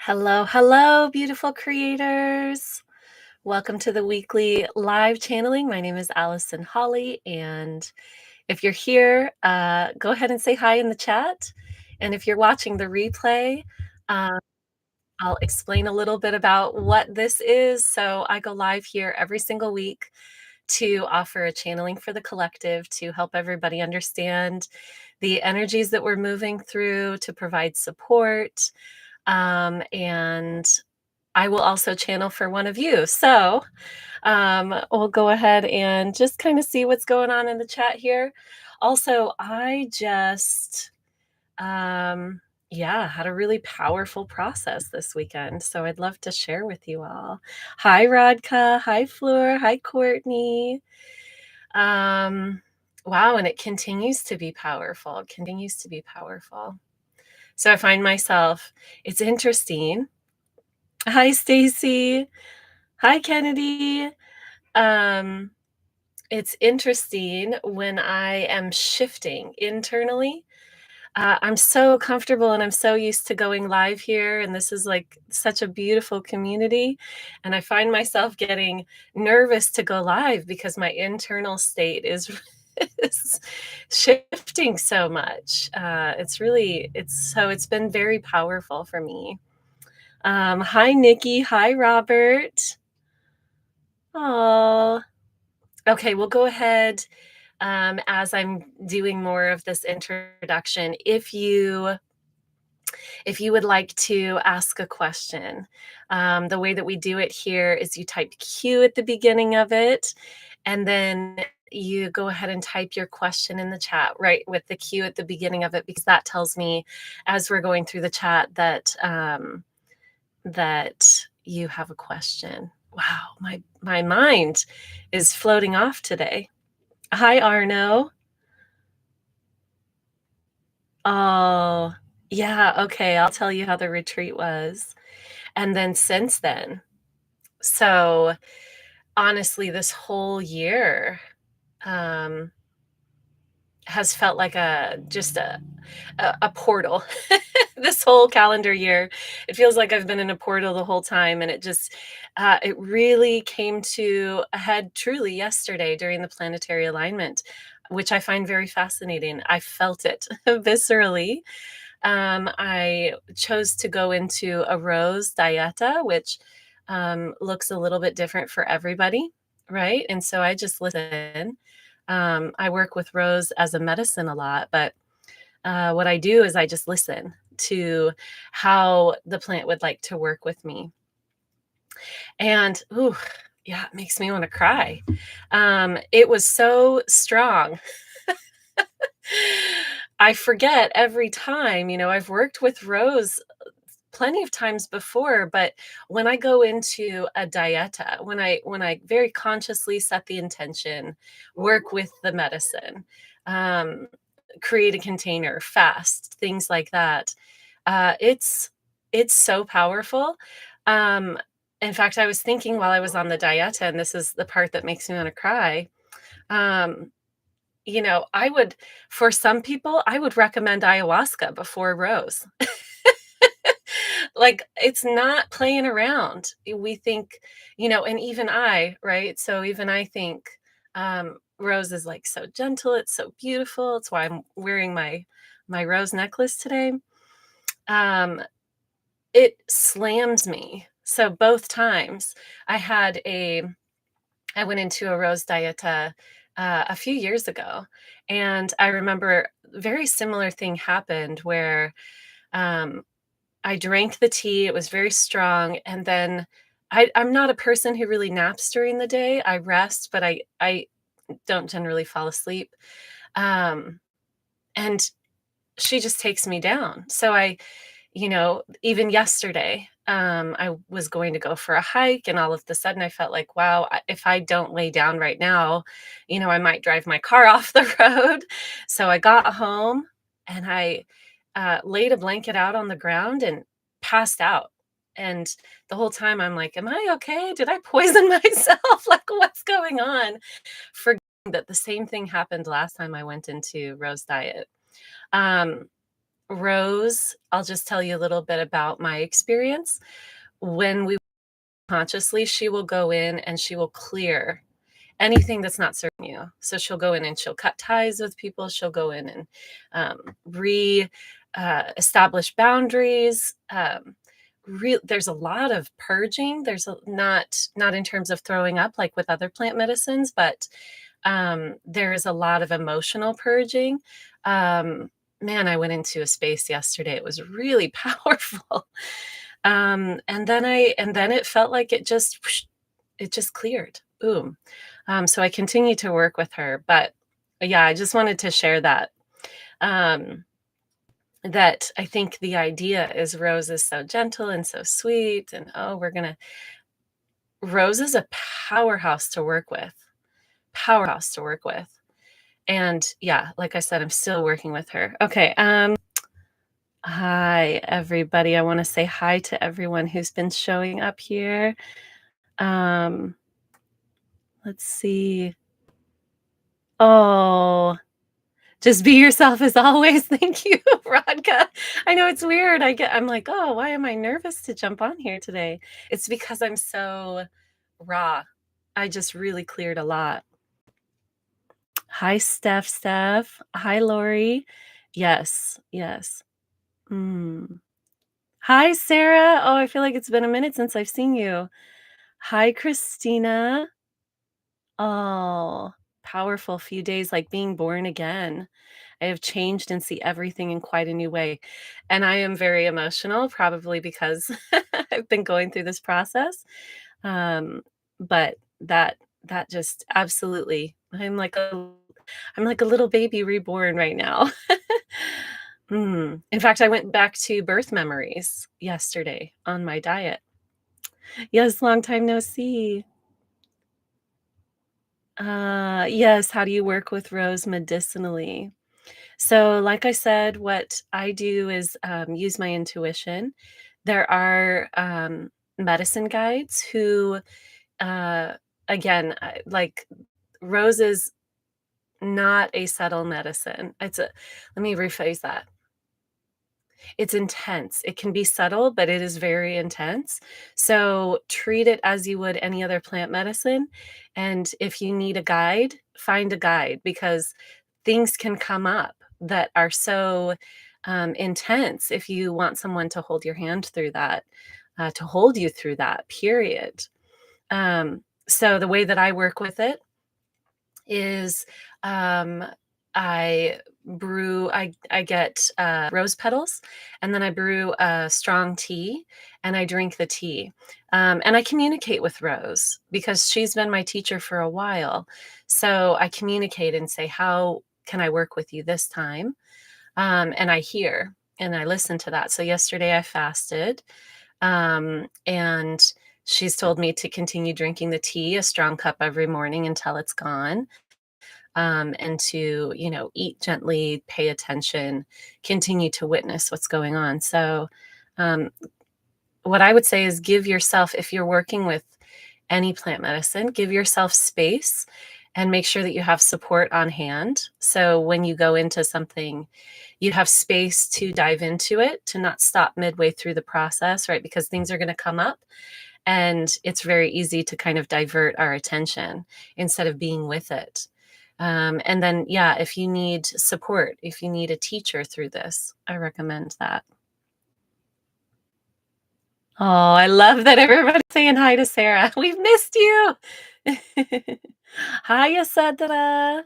Hello, hello, beautiful creators. Welcome to the weekly live channeling. My name is Allison Holly, and if you're here, go ahead and say hi in the chat. And if you're watching the replay, uh, I'll explain a little bit about what this is. So I go live here every single week to offer a channeling for the collective to help everybody understand the energies that we're moving through, to provide support. And I will also channel for one of you. So we'll go ahead and just kind of see what's going on in the chat here. Also, I just, yeah, had a really powerful process this weekend. So I'd love to share with you all. Hi, Radka. Hi, Fleur. Hi, Courtney. Um, wow. And it continues to be powerful. It continues to be powerful. So I find myself, it's interesting. Hi, Stacy. Hi, Kennedy. Um, it's interesting when I am shifting internally. I'm so comfortable and I'm so used to going live here, and this is like such a beautiful community. And I find myself getting nervous to go live because my internal state is, is shifting so much. It's been very powerful for me. Hi, Nikki. Hi, Robert. Oh, okay. We'll go ahead as I'm doing more of this introduction. If you would like to ask a question, the way that we do it here is you type Q at the beginning of it, and then you go ahead and type your question in the chat right with the Q at the beginning of it, because that tells me as we're going through the chat that that you have a question. Wow, my mind is floating off today. Hi, Arno. Oh, yeah, okay, I'll tell you how the retreat was. And then since then, so honestly, this whole year um, has felt like a portal. This whole calendar year, it feels like I've been in a portal the whole time, and it really came to a head truly yesterday during the planetary alignment, which I find very fascinating. I felt it viscerally. I chose to go into a rose dieta, which looks a little bit different for everybody, right? And so I just listen. I work with rose as a medicine a lot, but what I do is I just listen to how the plant would like to work with me. And ooh, yeah, it makes me want to cry. It was so strong. I forget every time, I've worked with rose plenty of times before, but when I go into a dieta, when I very consciously set the intention, work with the medicine, um, create a container, fast, things like that, it's so powerful. Um, in fact, I was thinking while I was on the dieta, and this is the part that makes me want to cry. Um, I would, for some people, I would recommend ayahuasca before rose. Like, it's not playing around. We think, and even I, right? So even I think rose is like so gentle, it's so beautiful. It's why I'm wearing my rose necklace today. Um, it slams me. So both times I went into a rose dieta a few years ago, and I remember a very similar thing happened where um, I drank the tea. It was very strong, and then I'm not a person who really naps during the day. I rest, but I don't generally fall asleep. Um, and she just takes me down. So even yesterday, I was going to go for a hike, and all of the sudden I felt like, wow, if I don't lay down right now, I might drive my car off the road. So I got home and I laid a blanket out on the ground and passed out. And the whole time I'm like, am I okay? Did I poison myself? Like, what's going on? Forgetting that the same thing happened last time I went into Rose Diet. Um, Rose, I'll just tell you a little bit about my experience. When we consciously, she will go in and she will clear anything that's not serving you. So she'll go in and she'll cut ties with people. She'll go in and re establish boundaries. There's a lot of purging. Not in terms of throwing up like with other plant medicines, but there is a lot of emotional purging. Man, I went into a space yesterday. It was really powerful. And then it felt like it just cleared. Boom. So I continue to work with her, but yeah, I just wanted to share that. Um, that I think the idea is Rose is so gentle and so sweet, and Rose is a powerhouse to work with. Powerhouse to work with. And yeah, like I said, I'm still working with her. Okay. Hi everybody. I want to say hi to everyone who's been showing up here. Um, let's see. Oh, just be yourself as always. Thank you, Rodka. I know it's weird. I'm like, oh, why am I nervous to jump on here today? It's because I'm so raw. I just really cleared a lot. Hi, Steph. Hi, Lori. Yes, yes. Mm. Hi, Sarah. Oh, I feel like it's been a minute since I've seen you. Hi, Christina. Oh, powerful few days like being born again. I have changed and see everything in quite a new way. And I am very emotional, probably because I've been going through this process. Um, but that just absolutely, I'm like a little baby reborn right now. In fact, I went back to birth memories yesterday on my diet. Yes, long time no see. Yes, how do you work with rose medicinally? So, like I said, what I do is use my intuition. There are medicine guides who, uh, again, like rose is not a subtle medicine. Let me rephrase that. It's intense. It can be subtle, but it is very intense. So treat it as you would any other plant medicine. And if you need a guide, find a guide because things can come up that are so intense if you want someone to hold your hand through that, to hold you through that, period. So the way that I work with it is um, I get rose petals and then I brew a strong tea and I drink the tea. And I communicate with Rose because she's been my teacher for a while. So I communicate and say, how can I work with you this time? And I hear and I listen to that. So yesterday I fasted, and she's told me to continue drinking the tea, a strong cup every morning until it's gone, and to, eat gently, pay attention, continue to witness what's going on. So, um, what I would say is give yourself, if you're working with any plant medicine, give yourself space and make sure that you have support on hand. So when you go into something, you have space to dive into it, to not stop midway through the process, right? Because things are going to come up and it's very easy to kind of divert our attention instead of being with it. And then, yeah, if you need support, if you need a teacher through this, I recommend that. Oh, I love that everybody's saying hi to Sarah. We've missed you. Hi, Yasadra.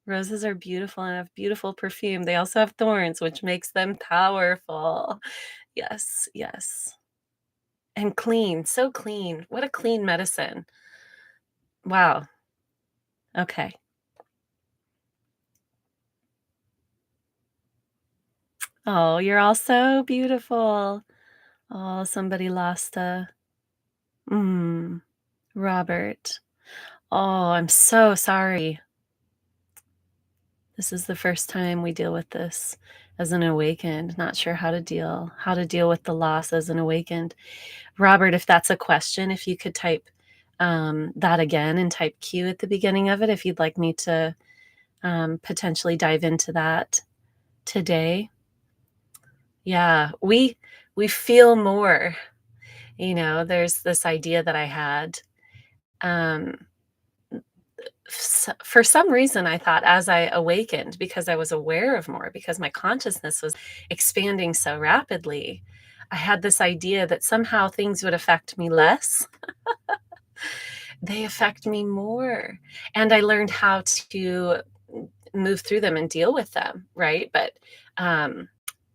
Roses are beautiful and have beautiful perfume. They also have thorns, which makes them powerful. Yes, yes. And clean, so clean. What a clean medicine. Wow. Okay. Oh, you're all so beautiful. Oh, somebody lost a Robert. Oh, I'm so sorry. This is the first time we deal with this as an awakened. Not sure how to deal with the loss as an awakened. Robert, if that's a question, if you could type that again and type Q at the beginning of it, if you'd like me to potentially dive into that today. Yeah, we feel more, there's this idea that I had, um, for some reason, I thought as I awakened, because I was aware of more, because my consciousness was expanding so rapidly, I had this idea that somehow things would affect me less. They affect me more, and I learned how to move through them and deal with them, right? But, um,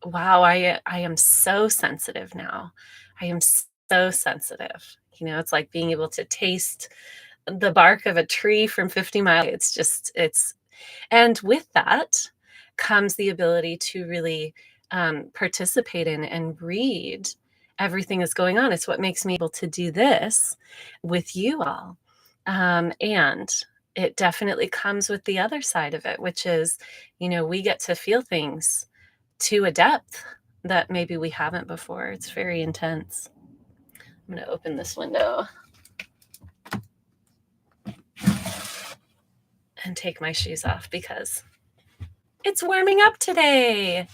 wow, I am so sensitive now. I am so sensitive. It's like being able to taste the bark of a tree from 50 miles. It's and with that comes the ability to really, participate in and read everything that's going on. It's what makes me able to do this with you all. And it definitely comes with the other side of it, which is, we get to feel things to a depth that maybe we haven't before. It's very intense. I'm going to open this window and take my shoes off because it's warming up today.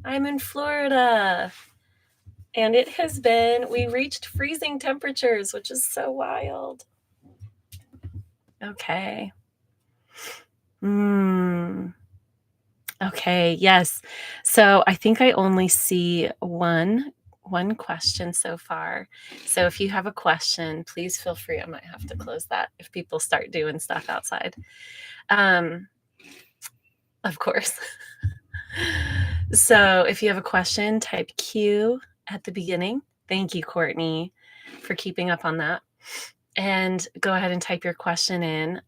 I'm in Florida, and we reached freezing temperatures, which is so wild. Okay. Okay, yes. So I think I only see one question so far. So if you have a question, please feel free. I might have to close that if people start doing stuff outside. Um, of course. So if you have a question, type Q at the beginning. Thank you, Courtney, for keeping up on that. And go ahead and type your question in.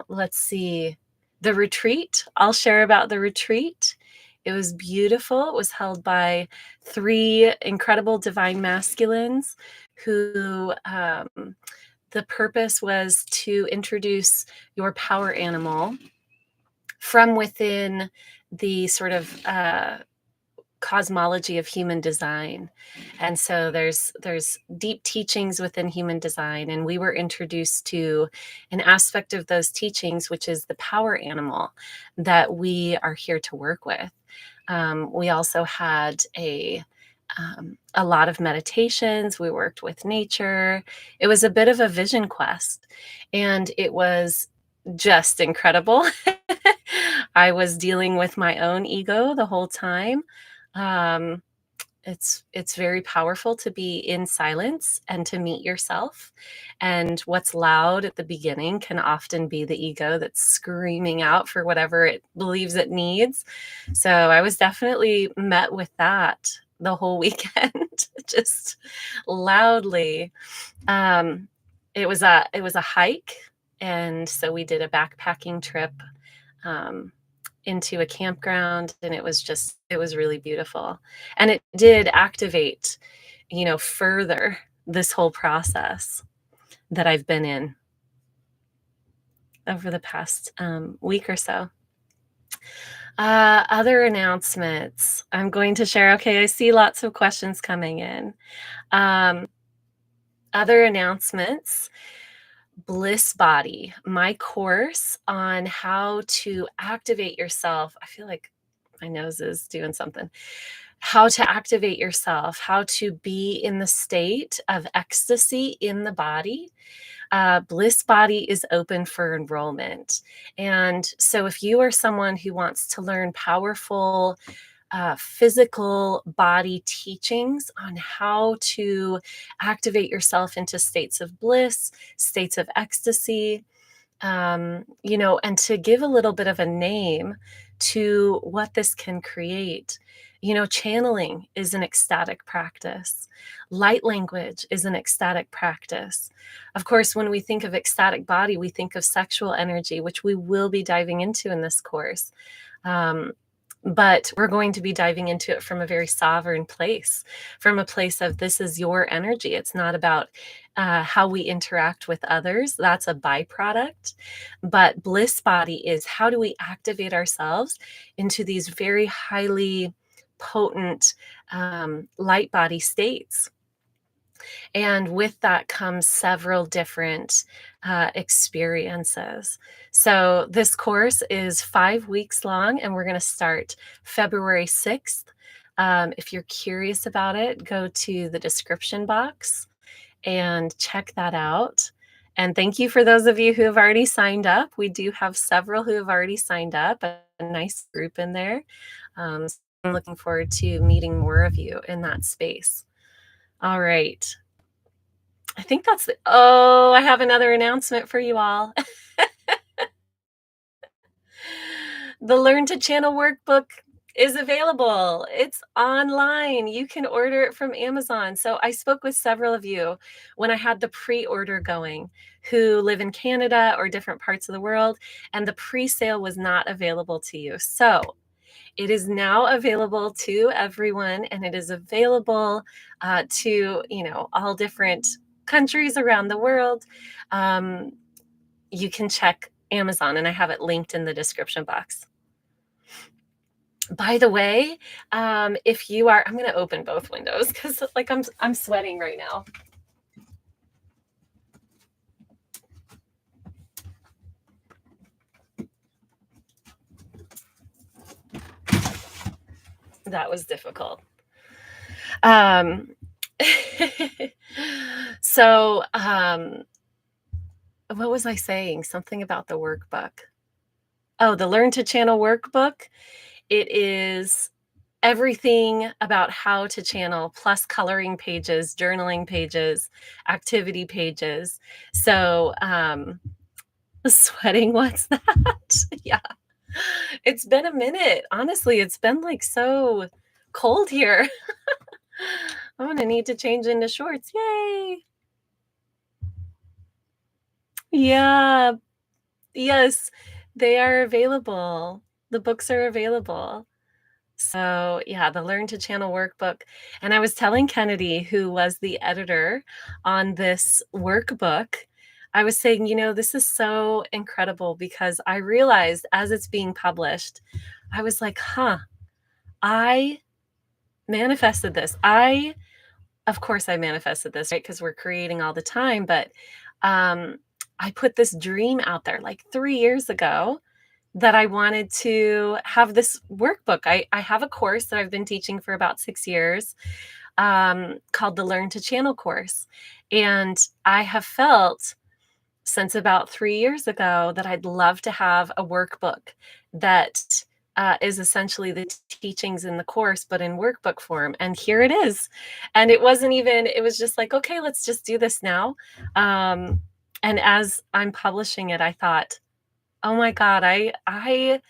Let's see. The retreat, I'll share about the retreat. It was beautiful. It was held by 3 incredible divine masculines who, the purpose was to introduce your power animal from within the sort of cosmology of human design. And so there's deep teachings within human design, and we were introduced to an aspect of those teachings, which is the power animal that we are here to work with. We also had a lot of meditations. We worked with nature. It was a bit of a vision quest, and it was just incredible. I was dealing with my own ego the whole time. Um, it's very powerful to be in silence and to meet yourself. And what's loud at the beginning can often be the ego that's screaming out for whatever it believes it needs. So I was definitely met with that the whole weekend, just loudly. Um, it was a hike, and so we did a backpacking trip. Um, into a campground, and it was really beautiful. And it did activate, further this whole process that I've been in over the past week or so. Other announcements I'm going to share. Okay, I see lots of questions coming in. Um, Other announcements. Bliss Body, my course on how to activate yourself. I feel like my nose is doing something. How to activate yourself, how to be in the state of ecstasy in the body. Bliss Body is open for enrollment. And so if you are someone who wants to learn powerful physical body teachings on how to activate yourself into states of bliss, states of ecstasy, and to give a little bit of a name to what this can create. Channeling is an ecstatic practice. Light language is an ecstatic practice. Of course, when we think of ecstatic body, we think of sexual energy, which we will be diving into in this course. But we're going to be diving into it from a very sovereign place, from a place of this is your energy. It's not about how we interact with others. That's a byproduct. But Bliss Body is how do we activate ourselves into these very highly potent light body states. And with that comes several different experiences. So this course is 5 weeks long, and we're going to start February 6th If you're curious about it, go to the description box and check that out. And thank you for those of you who have already signed up. We do have several who have already signed up, a nice group in there. So I'm looking forward to meeting more of you in that space. All right. I think that's the, oh, I have another announcement for you all. The Learn to Channel workbook is available. It's online. You can order it from Amazon. So I spoke with several of you when I had the pre-order going who live in Canada or different parts of the world, and the pre-sale was not available to you. So it is now available to everyone, and it is available to, all different countries around the world. You can check Amazon, and I have it linked in the description box. By the way, if you are, I'm going to open both windows because like I'm sweating right now. That was difficult. So, what was I saying? Something about the workbook. Oh, the Learn to Channel workbook. It is everything about how to channel, plus coloring pages, journaling pages, activity pages. So, sweating, what's that? Yeah. It's been a minute. Honestly, it's been like so cold here. I'm gonna need to change into shorts. Yay. Yeah. Yes, they are available. The books are available. So, yeah, the Learn to Channel workbook. And I was telling Kennedy, who was the editor on this workbook, I was saying, this is so incredible because I realized as it's being published, I was like, I manifested this. Of course, I manifested this, right? Because we're creating all the time. But I put this dream out there like 3 years ago that I wanted to have this workbook. I have a course that I've been teaching for about 6 years called the Learn to Channel course. And I have felt since about 3 years ago that I'd love to have a workbook that is essentially the teachings in the course, but in workbook form. And here it is. And it was just like, okay, let's just do this now. And as I'm publishing it, I thought, oh my God, I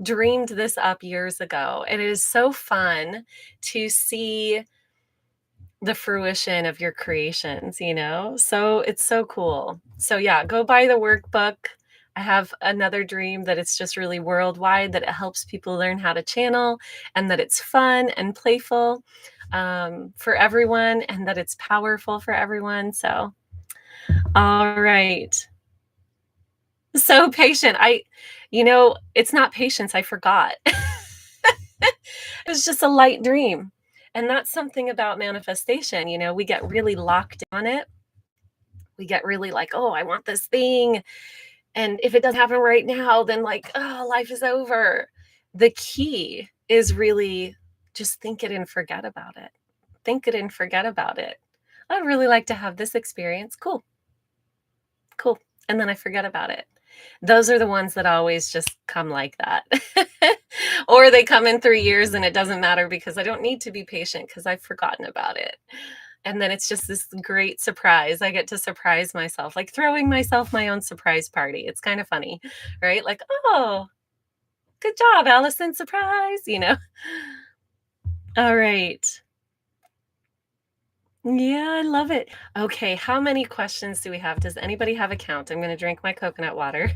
dreamed this up years ago. And it is so fun to see the fruition of your creations, So it's so cool. So yeah, go buy the workbook. I have another dream that it's just really worldwide, that it helps people learn how to channel, and that it's fun and playful for everyone, and that it's powerful for everyone. So, all right. So patient. It's not patience. I forgot. It was just a light dream. And that's something about manifestation. We get really locked on it. We get really like, oh, I want this thing. And if it doesn't happen right now, then like, oh, life is over. The key is really just think it and forget about it. Think it and forget about it. I'd really like to have this experience. Cool. Cool. And then I forget about it. Those are the ones that always just come like that. Or they come in 3 years and it doesn't matter because I don't need to be patient because I've forgotten about it. And then it's just this great surprise. I get to surprise myself, like throwing myself my own surprise party. It's kind of funny, right? Like, oh, good job, Allison. Surprise. All right. Yeah, I love it. Okay, how many questions do we have? Does anybody have a count? I'm going to drink my coconut water.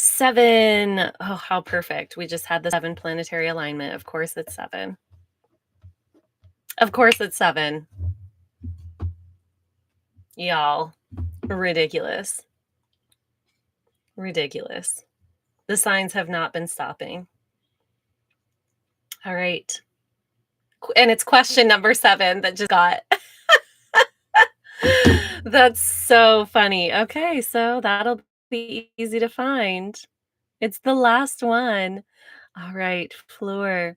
7. Oh, how perfect. We just had the 7 planetary alignment. Of course it's 7. Of course it's 7. Y'all, ridiculous. Ridiculous. The signs have not been stopping. All right. And it's question number 7 that just got. That's so funny. Okay, so that'll pretty easy to find. It's the last one. All right, floor.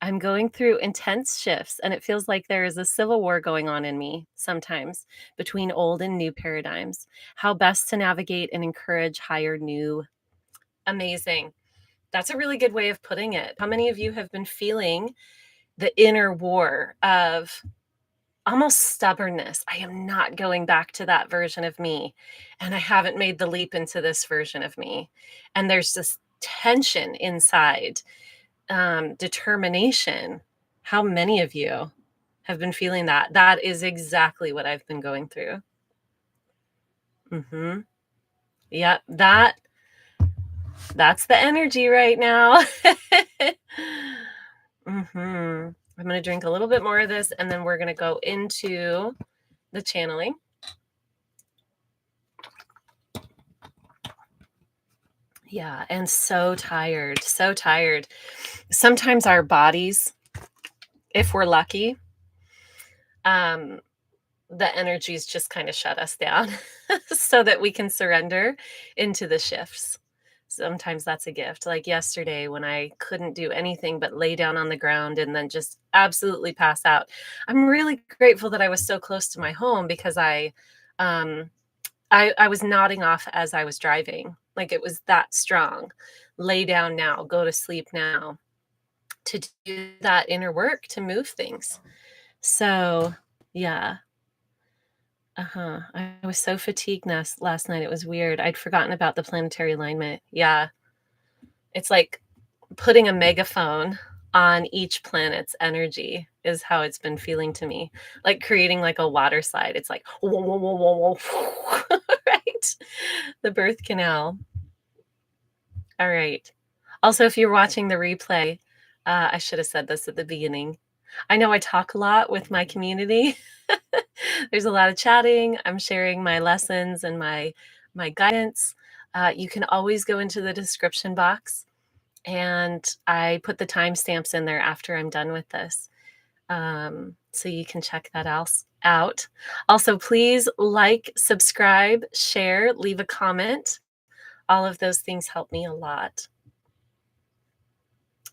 I'm going through intense shifts, and it feels like there is a civil war going on in me sometimes between old and new paradigms. How best to navigate and encourage higher new. Amazing. That's a really good way of putting it. How many of you have been feeling the inner war of almost stubbornness? I am not going back to that version of me, and I haven't made the leap into this version of me. And there's this tension inside, determination. How many of you have been feeling that? That is exactly what I've been going through. Mhm. Yep, that's the energy right now. Mhm. I'm gonna drink a little bit more of this, and then we're gonna go into the channeling. Yeah, and so tired, so tired. Sometimes our bodies, if we're lucky, um, the energies just kind of shut us down so that we can surrender into the shifts. Sometimes that's a gift. Like yesterday when I couldn't do anything but lay down on the ground and then just absolutely pass out. I'm really grateful that I was so close to my home because um I was nodding off as I was driving. Like it was that strong. Lay down now, go to sleep now, to do that inner work to move things. So, yeah. Uh-huh. I was so fatigued last night. It was weird. I'd forgotten about the planetary alignment. Yeah. It's like putting a megaphone on each planet's energy is how it's been feeling to me. Like creating like a water slide. It's like whoa, whoa, whoa, whoa, whoa. Right? The birth canal. All right. Also, if you're watching the replay, I should have said this at the beginning. I know I talk a lot with my community. There's a lot of chatting. I'm sharing my lessons and my guidance. You can always go into the description box, and I put the timestamps in there after I'm done with this, so you can check that out. Also, please like, subscribe, share, leave a comment. All of those things help me a lot.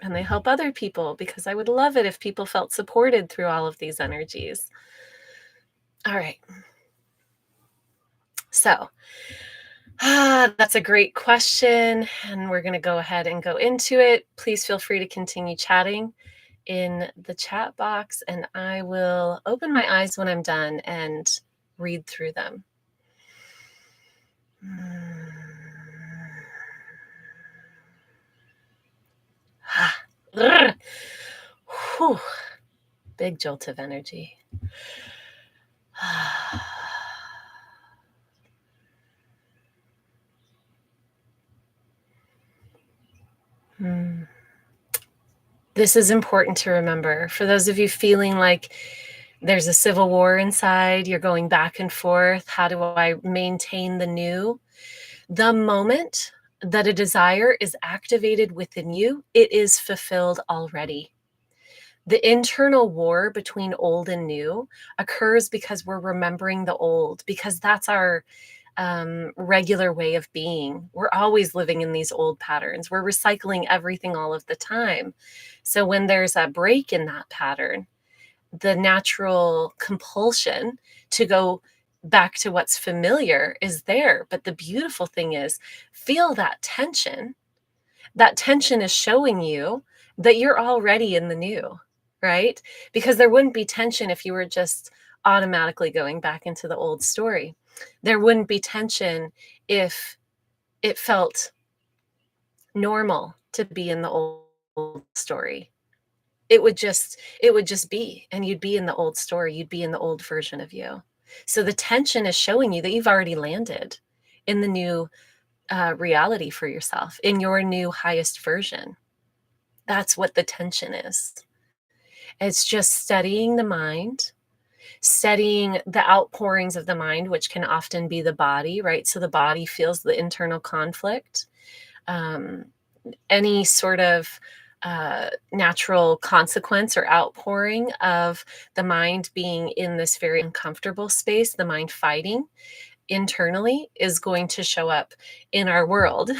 And they help other people because I would love it if people felt supported through all of these energies. All right. So, that's a great question. And we're going to go ahead and go into it. Please feel free to continue chatting in the chat box, and I will open my eyes when I'm done and read through them. Whew. Big jolt of energy. This is important to remember. For those of you feeling like there's a civil war inside, you're going back and forth, how do I maintain the new? The moment that a desire is activated within you, it is fulfilled already. The internal war between old and new occurs because we're remembering the old, because that's our regular way of being. We're always living in these old patterns. We're recycling everything all of the time. So when there's a break in that pattern, the natural compulsion to go back to what's familiar is there. But the beautiful thing is, feel that tension. That tension is showing you that you're already in the new, right? Because there wouldn't be tension if you were just automatically going back into the old story. There wouldn't be tension if it felt normal to be in the old story. It would just be, and you'd be in the old story. You'd be in the old version of you. So the tension is showing you that you've already landed in the new reality for yourself, in your new highest version. That's what the tension is. It's just steadying the mind, steadying the outpourings of the mind, which can often be the body, right? So the body feels the internal conflict. Um, any sort of natural consequence or outpouring of the mind being in this very uncomfortable space, the mind fighting, internally is going to show up in our world.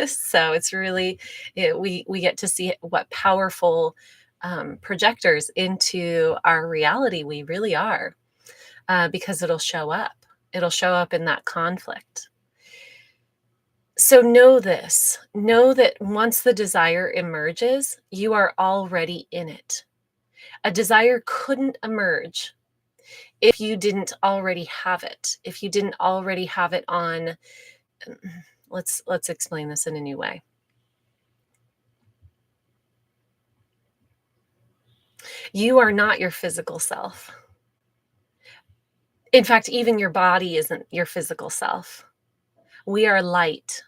So it's really, we get to see what powerful projectors into our reality we really are, because it'll show up. It'll show up in that conflict. So know this, know that once the desire emerges, you are already in it. A desire couldn't emerge if you didn't already have it, if you didn't already have it on. Let's explain this in a new way. You are not your physical self. In fact, even your body isn't your physical self. We are light.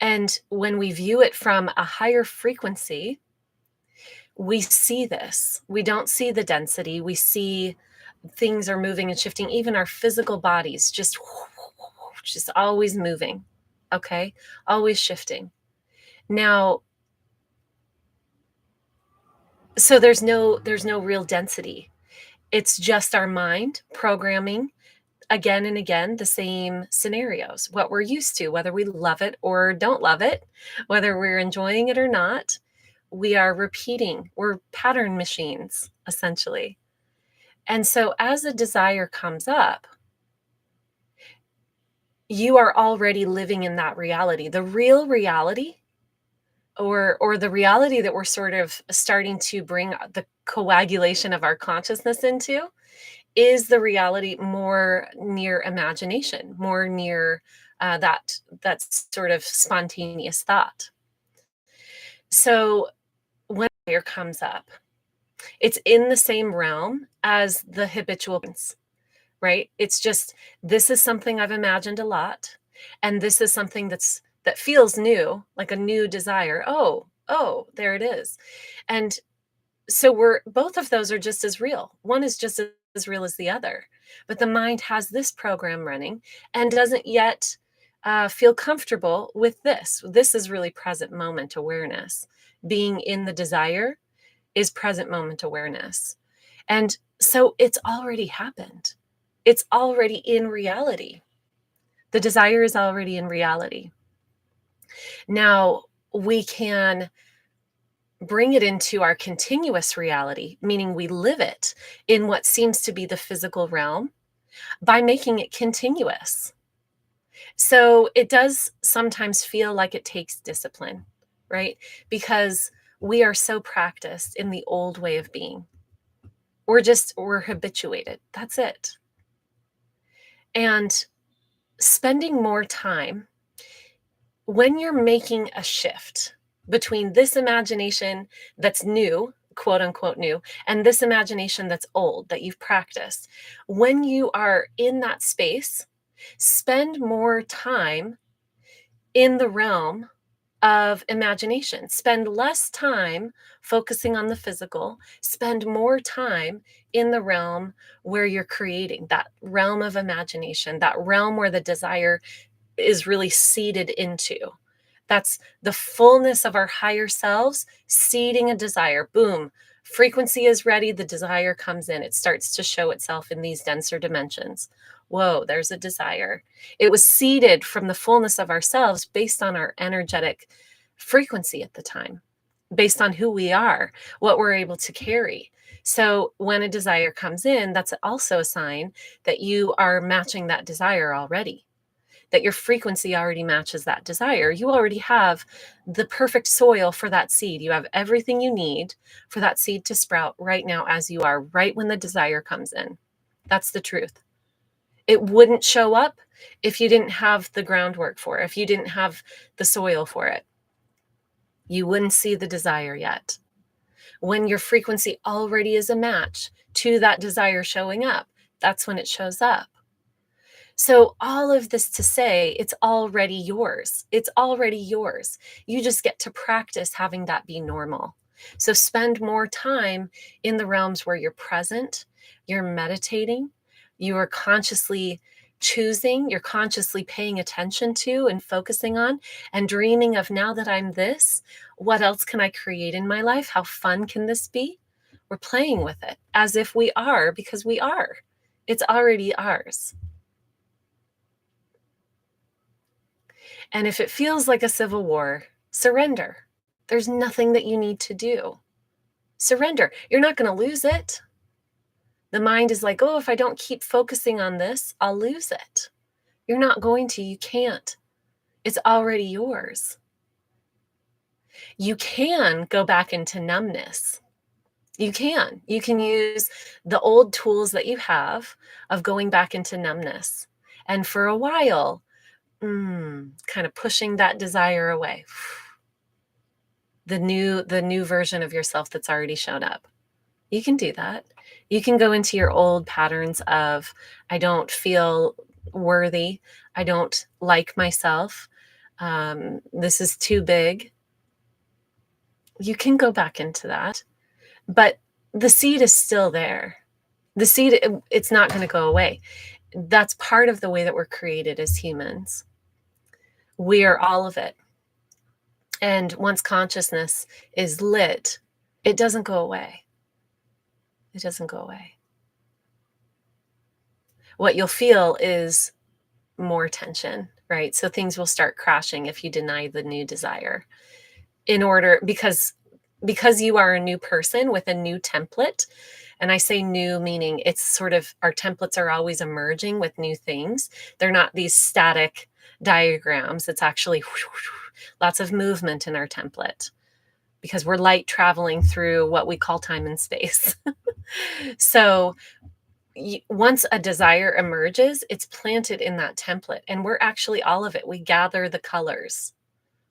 And when we view it from a higher frequency, we see this. We don't see the density. We see things are moving and shifting. Even our physical bodies just always moving. Okay? Always shifting. Now, so there's no real density. It's just our mind programming again and again the same scenarios, what we're used to, whether we love it or don't love it, whether we're enjoying it or not. We are repeating. We're pattern machines, essentially. And so as a desire comes up, you are already living in that reality. The real reality, or the reality that we're sort of starting to bring the coagulation of our consciousness into, is the reality more near imagination, more near that sort of spontaneous thought. So when fear comes up, it's in the same realm as the habitual patterns, right? It's just, this is something I've imagined a lot, and this is something that feels new, like a new desire. Oh, there it is. And so we're, both of those are just as real. One is just as real as the other. But the mind has this program running and doesn't yet feel comfortable with this. This is really present moment awareness. Being in the desire is present moment awareness. And so it's already happened. It's already in reality. The desire is already in reality. Now we can bring it into our continuous reality, meaning we live it in what seems to be the physical realm, by making it continuous. So it does sometimes feel like it takes discipline, right? Because we are so practiced in the old way of being. We're habituated. That's it. And spending more time when you're making a shift between this imagination that's new, quote unquote new, and this imagination that's old, that you've practiced, when you are in that space, spend more time in the realm of imagination. Spend less time focusing on the physical, spend more time in the realm where you're creating, that realm of imagination, that realm where the desire is really seeded into. That's the fullness of our higher selves seeding a desire. Boom. Frequency is ready. The desire comes in. It starts to show itself in these denser dimensions. Whoa, there's a desire. It was seeded from the fullness of ourselves based on our energetic frequency at the time, based on who we are, what we're able to carry. So when a desire comes in, that's also a sign that you are matching that desire already, that your frequency already matches that desire. You already have the perfect soil for that seed. You have everything you need for that seed to sprout right now as you are, right when the desire comes in. That's the truth. It wouldn't show up if you didn't have the groundwork for it, if you didn't have the soil for it. You wouldn't see the desire yet. When your frequency already is a match to that desire showing up, that's when it shows up. So all of this to say, it's already yours. It's already yours. You just get to practice having that be normal. So spend more time in the realms where you're present, you're meditating, you are consciously choosing, you're consciously paying attention to and focusing on and dreaming of, now that I'm this, what else can I create in my life? How fun can this be? We're playing with it as if we are, because we are. It's already ours. And if it feels like a civil war, surrender. There's nothing that you need to do. Surrender. You're not going to lose it. The mind is like, oh, if I don't keep focusing on this, I'll lose it. You're not going to. You can't. It's already yours. You can go back into numbness. You can. You can use the old tools that you have of going back into numbness. And for a while, kind of pushing that desire away. The new version of yourself that's already shown up. You can do that. You can go into your old patterns of, I don't feel worthy. I don't like myself. This is too big. You can go back into that. But the seed is still there. The seed, it's not going to go away. That's part of the way that we're created as humans. We are all of it. And once consciousness is lit, it doesn't go away. It doesn't go away. What you'll feel is more tension, right? So things will start crashing if you deny the new desire. Because you are a new person with a new template. And I say new, meaning it's sort of, our templates are always emerging with new things. They're not these static diagrams. It's actually lots of movement in our template because we're light traveling through what we call time and space. So once a desire emerges, it's planted in that template, and we're actually all of it. We gather the colors.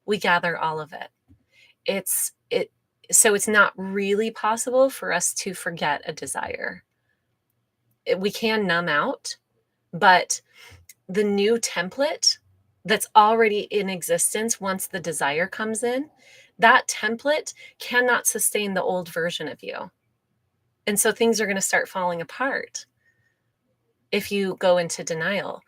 We gather all of it. So it's not really possible for us to forget a desire. We can numb out, but the new template that's already in existence once the desire comes in, that template cannot sustain the old version of you. And so things are going to start falling apart if you go into denial.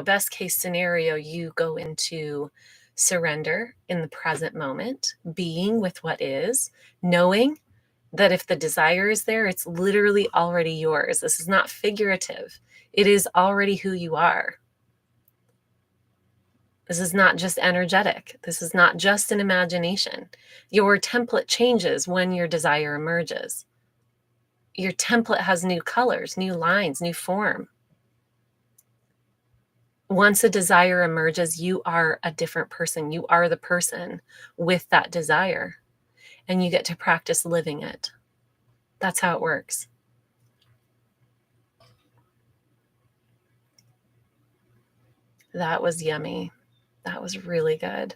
Best case scenario, you go into surrender in the present moment, being with what is, knowing that if the desire is there, it's literally already yours. This is not figurative. It is already who you are. This is not just energetic. This is not just an imagination. Your template changes when your desire emerges. Your template has new colors, new lines, new form. Once a desire emerges, you are a different person. You are the person with that desire, and you get to practice living it. That's how it works. That was yummy. That was really good.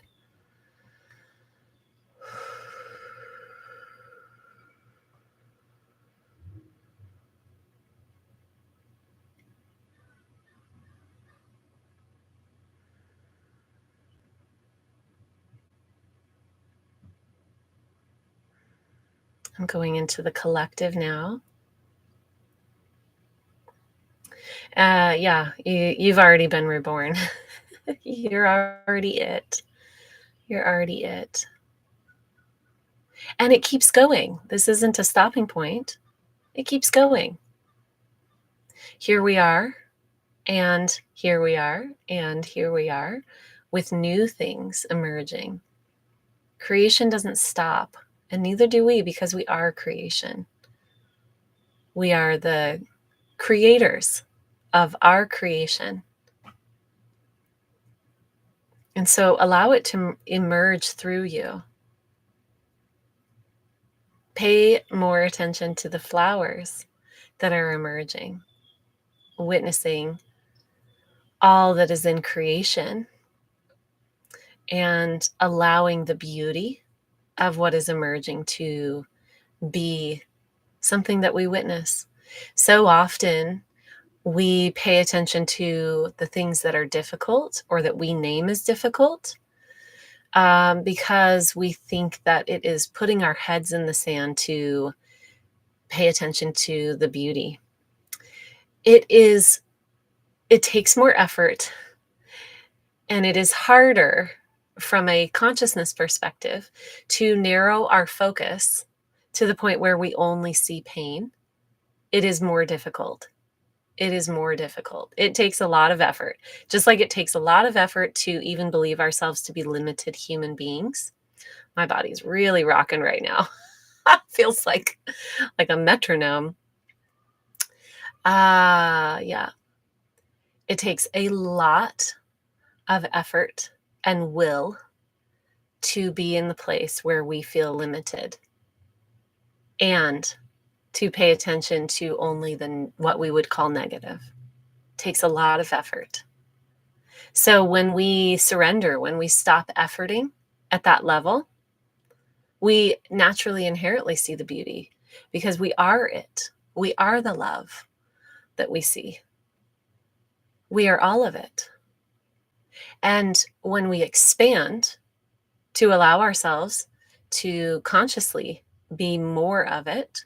I'm going into the collective now. Yeah, you've already been reborn. You're already it. You're already it. And it keeps going. This isn't a stopping point. It keeps going. Here we are, and here we are, and here we are, with new things emerging. Creation doesn't stop, and neither do we, because we are creation. We are the creators of our creation. And so allow it to emerge through you. Pay more attention to the flowers that are emerging, witnessing all that is in creation, and allowing the beauty of what is emerging to be something that we witness. So often we pay attention to the things that are difficult or that we name as difficult because we think that it is putting our heads in the sand to pay attention to the beauty. It takes more effort, and it is harder from a consciousness perspective to narrow our focus to the point where we only see pain. It is more difficult. it is more difficult. It takes a lot of effort. Just like it takes a lot of effort to even believe ourselves to be limited human beings. My body's really rocking right now. Feels like a metronome. Yeah. It takes a lot of effort and will to be in the place where we feel limited and to pay attention to only what we would call negative. It takes a lot of effort. So when we surrender, when we stop efforting at that level, we naturally inherently see the beauty because we are it. We are the love that we see. We are all of it. And when we expand to allow ourselves to consciously be more of it,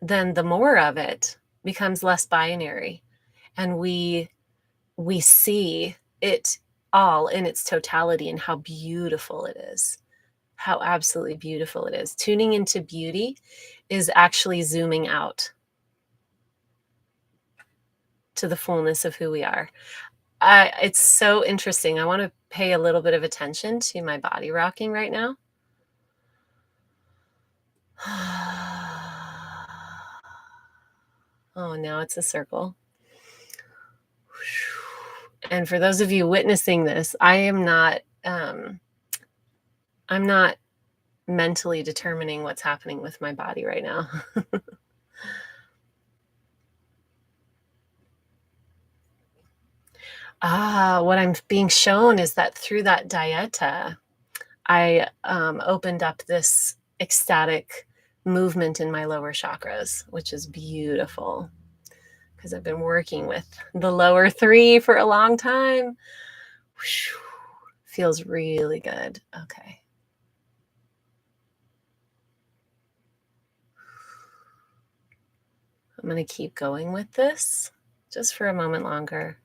then the more of it becomes less binary. And we see it all in its totality and how beautiful it is. How absolutely beautiful it is. Tuning into beauty is actually zooming out to the fullness of who we are. It's so interesting. I want to pay a little bit of attention to my body rocking right now. Oh, now it's a circle. And for those of you witnessing this, I'm not mentally determining what's happening with my body right now. What I'm being shown is that through that dieta, I opened up this ecstatic movement in my lower chakras, which is beautiful because I've been working with the lower 3 for a long time. Whew, feels really good. Okay. I'm going to keep going with this just for a moment longer.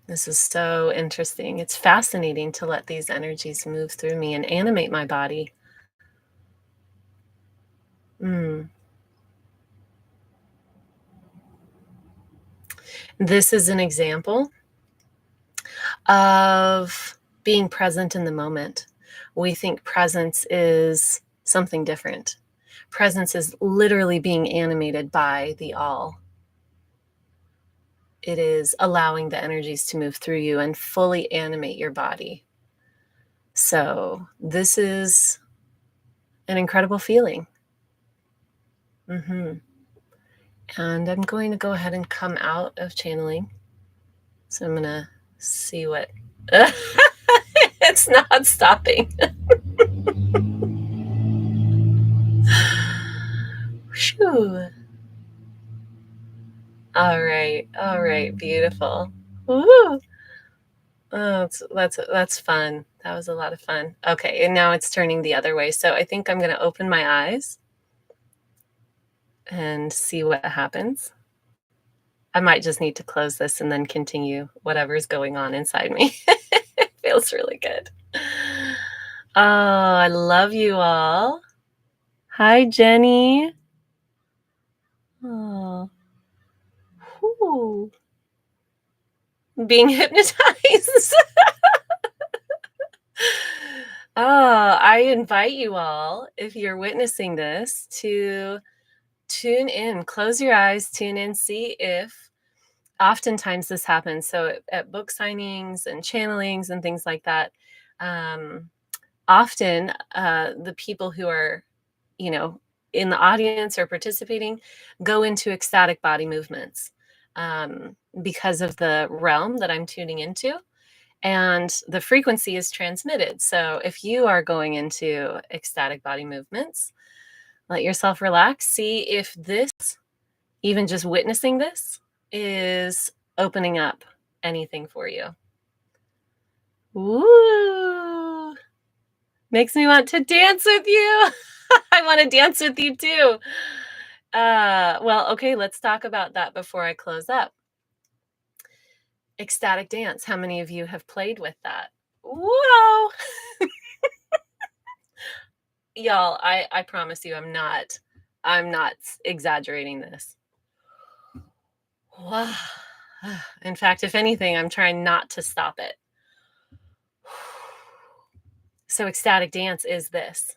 This is so interesting. It's fascinating to let these energies move through me and animate my body. This is an example of being present in the moment. We think presence is something different. Presence is literally being animated by the all. It is allowing the energies to move through you and fully animate your body. So this is an incredible feeling. And I'm going to go ahead and come out of channeling. So I'm going to see what... It's not stopping. Whew. All right, beautiful. Woo! Oh, that's fun. That was a lot of fun. Okay, and now it's turning the other way. So I think I'm going to open my eyes and see what happens. I might just need to close this and then continue whatever's going on inside me. It feels really good. Oh, I love you all. Hi, Jenny. Oh. Whew. Being hypnotized. I invite you all, if you're witnessing this, to tune in, close your eyes, tune in, see if oftentimes this happens. So at book signings and channelings and things like that, often the people who are, in the audience or participating go into ecstatic body movements because of the realm that I'm tuning into. And the frequency is transmitted. So if you are going into ecstatic body movements, let yourself relax. See if this, even just witnessing this, is opening up anything for you. Woo! Makes me want to dance with you. I want to dance with you too. Well, okay, let's talk about that before I close up. Ecstatic dance. How many of you have played with that? Whoa! Y'all, I promise you I'm not exaggerating this. Wow. In fact, if anything, I'm trying not to stop it. So ecstatic dance is this.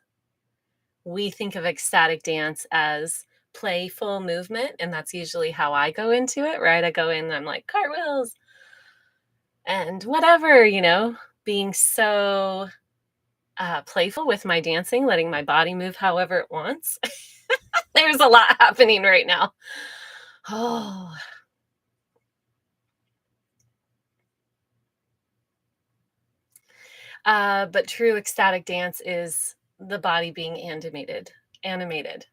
We think of ecstatic dance as playful movement, and that's usually how I go into it, right? I go in and I'm like, cartwheels and whatever, being so playful with my dancing, letting my body move however it wants. There's a lot happening right now. Oh, but true ecstatic dance is the body being animated. Animated.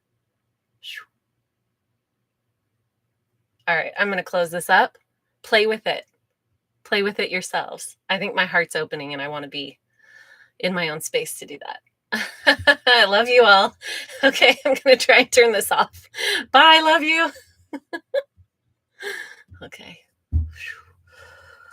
All right, I'm going to close this up. Play with it. Play with it yourselves. I think my heart's opening and I want to be in my own space to do that. I love you all. Okay, I'm going to try and turn this off. Bye, love you. Okay.